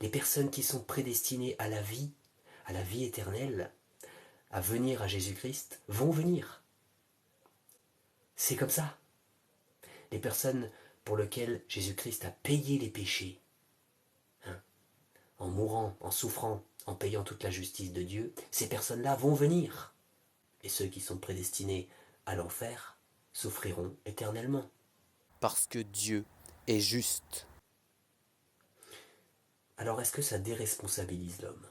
Les personnes qui sont prédestinées à la vie éternelle, à venir à Jésus-Christ, vont venir. C'est comme ça. Les personnes pour lesquelles Jésus-Christ a payé les péchés, hein, en mourant, en souffrant, en payant toute la justice de Dieu, ces personnes-là vont venir. Et ceux qui sont prédestinés à l'enfer souffriront éternellement. Parce que Dieu est juste. Alors est-ce que ça déresponsabilise l'homme?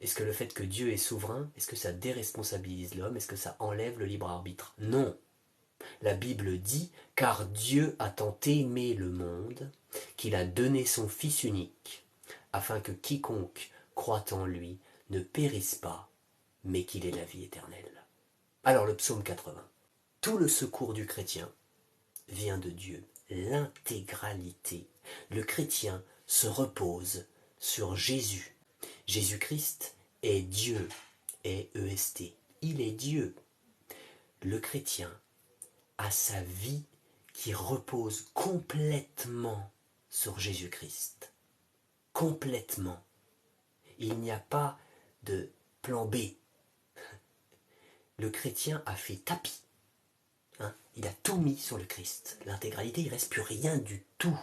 Est-ce que le fait que Dieu est souverain, est-ce que ça déresponsabilise l'homme? Est-ce que ça enlève le libre arbitre? Non. La Bible dit « Car Dieu a tant aimé le monde qu'il a donné son Fils unique, afin que quiconque croit en lui ne périsse pas, mais qu'il ait la vie éternelle. » Alors le psaume 80. Tout le secours du chrétien vient de Dieu, l'intégralité. Le chrétien se repose sur Jésus. Jésus-Christ est Dieu, est-E-S-T. Il est Dieu. Le chrétien a sa vie qui repose complètement sur Jésus-Christ. Complètement. Il n'y a pas de plan B. Le chrétien a fait tapis. Il a tout mis sur le Christ. L'intégralité, il ne reste plus rien du tout.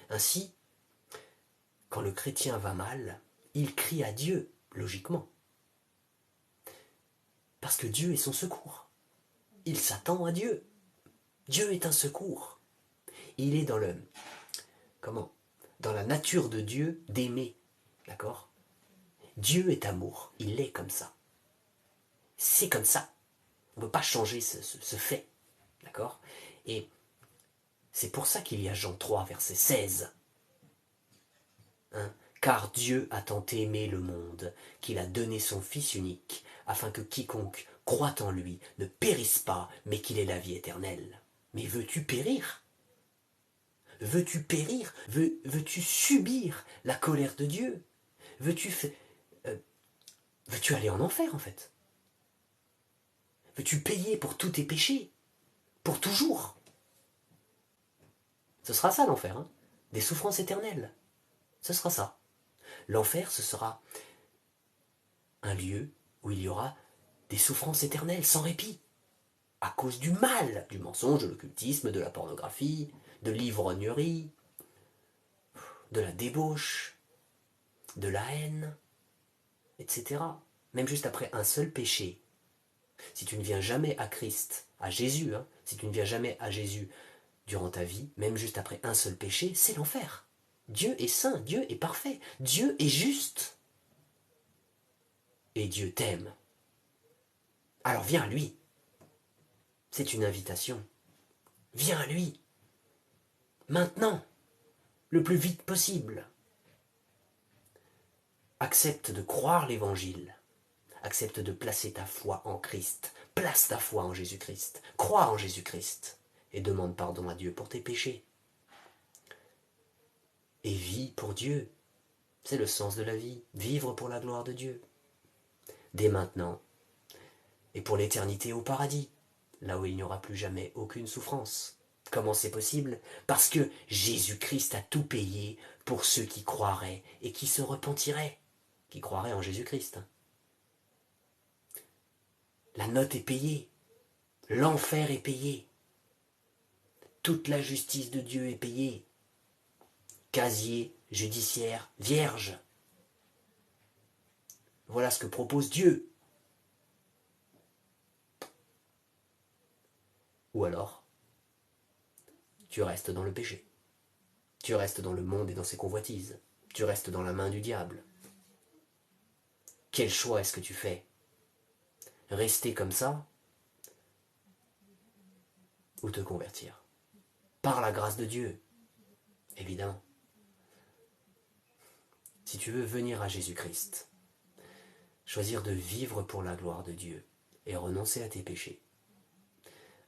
Ainsi, quand le chrétien va mal, il crie à Dieu, logiquement. Parce que Dieu est son secours. Il s'attend à Dieu. Dieu est un secours. Il est dans dans la nature de Dieu d'aimer. D'accord? Dieu est amour. Il est comme ça. C'est comme ça. On ne peut pas changer ce fait. D'accord? Et c'est pour ça qu'il y a Jean 3, verset 16. Car Dieu a tant aimé le monde qu'il a donné son Fils unique, afin que quiconque croit en lui ne périsse pas, mais qu'il ait la vie éternelle. Mais veux-tu périr? Veux-tu périr? Veux-tu subir la colère de Dieu? Veux-tu aller en enfer, en fait? Veux-tu payer pour tous tes péchés? Pour toujours? Ce sera ça l'enfer, hein? Des souffrances éternelles. Ce sera ça. L'enfer, ce sera un lieu où il y aura des souffrances éternelles, sans répit, à cause du mal, du mensonge, de l'occultisme, de la pornographie, de l'ivrognerie, de la débauche, de la haine, etc. Même juste après un seul péché. Si tu ne viens jamais à Christ, à Jésus, si tu ne viens jamais à Jésus durant ta vie, même juste après un seul péché, c'est l'enfer. Dieu est saint, Dieu est parfait, Dieu est juste. Et Dieu t'aime. Alors viens à lui. C'est une invitation. Viens à lui. Maintenant. Le plus vite possible. Accepte de croire l'évangile. Accepte de placer ta foi en Christ. Place ta foi en Jésus-Christ. Crois en Jésus-Christ. Et demande pardon à Dieu pour tes péchés. Et vis pour Dieu. C'est le sens de la vie. Vivre pour la gloire de Dieu. Dès maintenant. Et pour l'éternité au paradis. Là où il n'y aura plus jamais aucune souffrance. Comment c'est possible? Parce que Jésus-Christ a tout payé pour ceux qui croiraient et qui se repentiraient. Qui croiraient en Jésus-Christ. La note est payée. L'enfer est payé. Toute la justice de Dieu est payée. Casier judiciaire vierge. Voilà ce que propose Dieu. Ou alors, tu restes dans le péché. Tu restes dans le monde et dans ses convoitises. Tu restes dans la main du diable. Quel choix est-ce que tu fais? Rester comme ça ou te convertir? Par la grâce de Dieu, évidemment. Si tu veux venir à Jésus-Christ, choisir de vivre pour la gloire de Dieu et renoncer à tes péchés,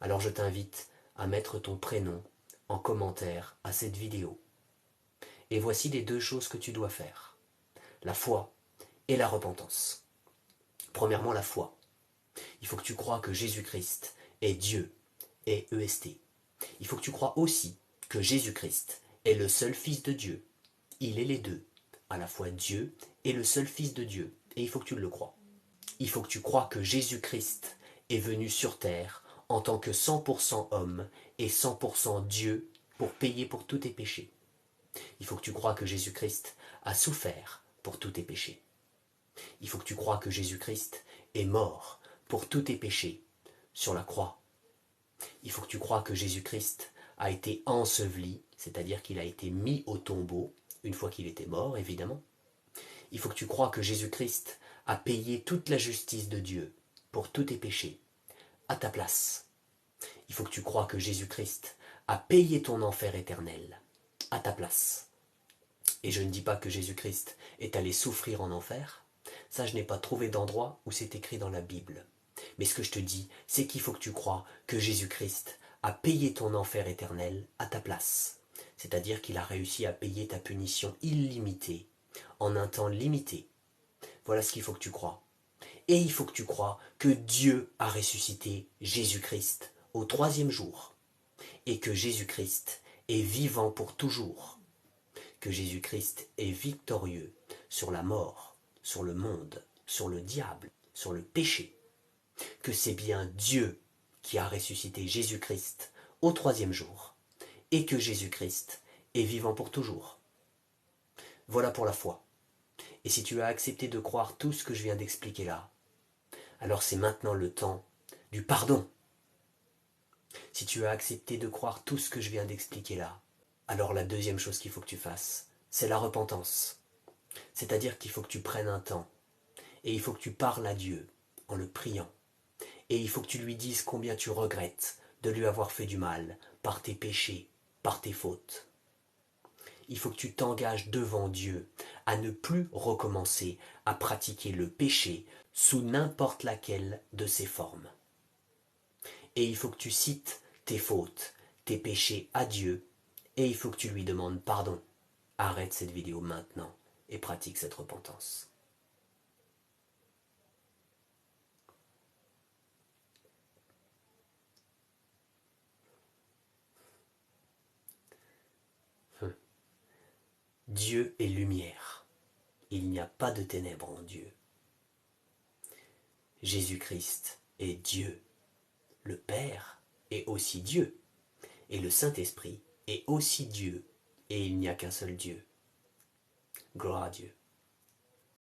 alors je t'invite à mettre ton prénom en commentaire à cette vidéo. Et voici les deux choses que tu dois faire. La foi et la repentance. Premièrement, la foi. Il faut que tu crois que Jésus-Christ est Dieu, est EST. Il faut que tu crois aussi que Jésus-Christ est le seul Fils de Dieu, Il est les deux, à la fois Dieu et le seul Fils de Dieu. Et il faut que tu le crois. Il faut que tu crois que Jésus-Christ est venu sur terre en tant que 100% homme et 100% Dieu pour payer pour tous tes péchés. Il faut que tu crois que Jésus-Christ a souffert pour tous tes péchés. Il faut que tu crois que Jésus-Christ est mort pour tous tes péchés sur la croix. Il faut que tu crois que Jésus-Christ a été enseveli, c'est-à-dire qu'il a été mis au tombeau, une fois qu'il était mort, évidemment. Il faut que tu crois que Jésus-Christ a payé toute la justice de Dieu pour tous tes péchés, à ta place. Il faut que tu crois que Jésus-Christ a payé ton enfer éternel, à ta place. Et je ne dis pas que Jésus-Christ est allé souffrir en enfer. Ça, je n'ai pas trouvé d'endroit où c'est écrit dans la Bible. Mais ce que je te dis, c'est qu'il faut que tu crois que Jésus-Christ a payé ton enfer éternel à ta place. C'est-à-dire qu'il a réussi à payer ta punition illimitée, en un temps limité. Voilà ce qu'il faut que tu crois. Et il faut que tu crois que Dieu a ressuscité Jésus-Christ au 3e jour. Et que Jésus-Christ est vivant pour toujours. Que Jésus-Christ est victorieux sur la mort, sur le monde, sur le diable, sur le péché. Que c'est bien Dieu qui a ressuscité Jésus-Christ au 3e jour. Et que Jésus-Christ est vivant pour toujours. Voilà pour la foi. Et si tu as accepté de croire tout ce que je viens d'expliquer là, alors c'est maintenant le temps du pardon. Si tu as accepté de croire tout ce que je viens d'expliquer là, alors la deuxième chose qu'il faut que tu fasses, c'est la repentance. C'est-à-dire qu'il faut que tu prennes un temps et il faut que tu parles à Dieu en le priant. Et il faut que tu lui dises combien tu regrettes de lui avoir fait du mal par tes péchés, par tes fautes. Il faut que tu t'engages devant Dieu à ne plus recommencer à pratiquer le péché sous n'importe laquelle de ses formes. Et il faut que tu cites tes fautes, tes péchés à Dieu, et il faut que tu lui demandes pardon. Arrête cette vidéo maintenant et pratique cette repentance. Dieu est lumière. Il n'y a pas de ténèbres en Dieu. Jésus-Christ est Dieu. Le Père est aussi Dieu. Et le Saint-Esprit est aussi Dieu. Et il n'y a qu'un seul Dieu. Gloire à Dieu.